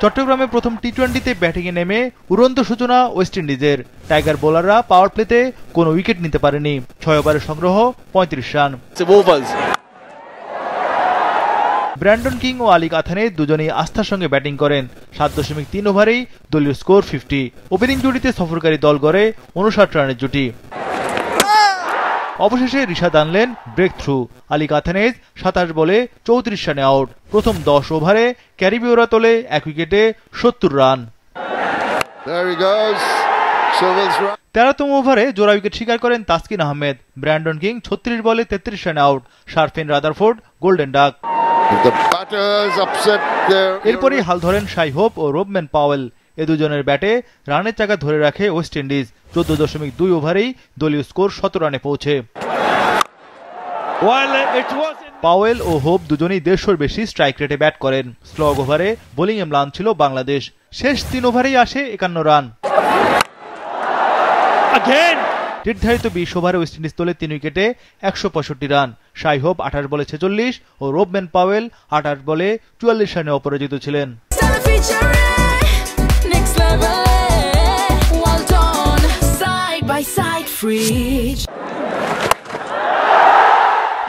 চট্টগ্রামে প্রথম টি-20তে ব্যাটিংয়ে নেমে উড়ন্ত সূচনা ওয়েস্ট ইন্ডিজের। টাইগার বোলাররা পাওয়ার প্লেতে কোনো উইকেট নিতে পারেনি। 6 ওভারে সংগ্রহ 35 রান। ব্র্যান্ডন কিং ও আলী কাথানে দুজনেই আস্থার সঙ্গে ব্যাটিং করেন। 7.3 ওভারেই দলীয় স্কোর 50। ওপেনিং জুটিতে সফরকারী দল গড়ে 59 রানের জুটি। অবশেষে রিশাদ আনলেন ব্রেক থ্রু। আলী কাথানেজ 27 বলে 34 রানে আউট। প্রথম 10 ওভারে ক্যারিবীয়রা তোলে 1 উইকেটে 70 রান। 13তম ওভারে জোড়া উইকেট শিকার করেন তাসকিন আহমেদ। ব্র্যান্ডন কিং 36 বলে 33 রানে out. Sharfin Rutherford golden duck. এরপরই হাল ধরেন শাই হোপ ও রোবম্যান পাওয়েল। এ দুজনের ব্যাটে রানের চাকা ধরে রাখে ওয়েস্ট ইন্ডিজ। 14.2 ওভারেই দলীয় স্কোর 17 রানে পৌঁছে। পাওয়েল ও হোপ দুজনেই 150-র বেশি স্ট্রাইক রেটে ব্যাট করেন। স্লগ ওভারে বোলিংয়ে ম্লান ছিল বাংলাদেশ। শেষ 3 ওভারেই আসে 51 রান। নির্ধারিত 20 ওভারে ওয়েস্ট ইন্ডিজ তোলে 3 উইকেটে 165 রান। শাই হোপ 28 বলে 46 ও রোবম্যান পাওয়েল 28 বলে 44 রানে অপরাজিত ছিলেন।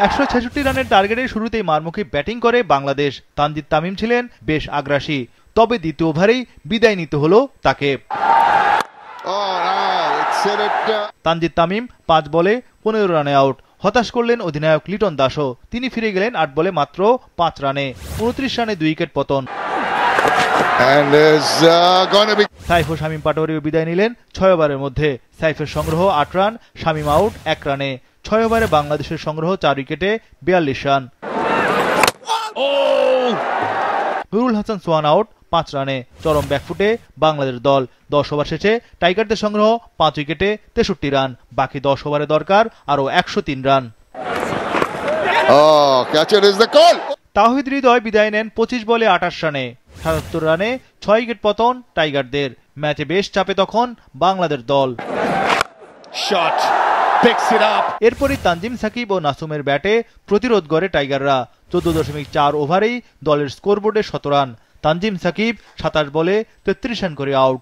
166 রানের টার্গেটের শুরুতেই মারমুখী ব্যাটিং করে বাংলাদেশ। তানজিদ তামিম ছিলেন বেশ আগ্রাসী, তবে দ্বিতীয় ওভারেই বিদায় নিতে হলো তাকে। তানজিদ তামিম 5 বলে 15 রানে আউট। হতাশ করলেন অধিনায়ক লিটন দাসও। তিনি ফিরে গেলেন 8 বলে মাত্র 5 রানে। 29 রানে 2 উইকেট পতন। সাইফ ও শামীম পাটোয়ারিও বিদায় নিলেন 6 ওভারের মধ্যে। সাইফের সংগ্রহ 8 রান, শামীম আউট 1 রানে। 6 ওভারে বাংলাদেশের সংগ্রহ 4 উইকেটে 42 রান। নুরুল হাসান সোহান আউট 5 রানে। চরম ব্যাকফুটে বাংলাদেশ দল। 10 ওভার শেষে টাইগারদের সংগ্রহ 5 উইকেটে 63 রান। বাকি 10 ওভারে দরকার আরো 103 রান। তাওহিদ হৃদয় বিদায় নেন 25 বলে 28 রানে। 77 রানে 6 উইকেট পতন টাইগারদের। ম্যাচে বেশ চাপে তখন বাংলাদেশ দল। এরপরই তানজিম সাকিব ও নাসুমের ব্যাটে প্রতিরোধ গড়ে টাইগাররা। 14.4 ওভারেই দলের স্কোরবোর্ডে 17 রান। তানজিম সাকিব 27 বলে 33 রান করে আউট।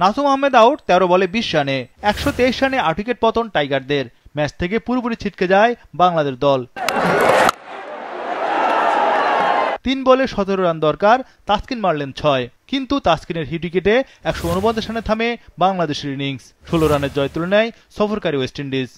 নাসুম আহমেদ আউট 13 বলে 20 রানে। 123 রানে 8 উইকেট পতন টাইগারদের। ম্যাচ থেকে পুরোপুরি ছিটকে যায় বাংলাদেশ দল। 3 বলে 17 রান দরকার। তাসকিন মারলেন 6, কিন্তু তাসকিনের হিট উইকেটে 149 রানে থামে বাংলাদেশের ইনিংস। 16 রানের জয় তুলে নেয় সফরকারী ওয়েস্ট ইন্ডিজ।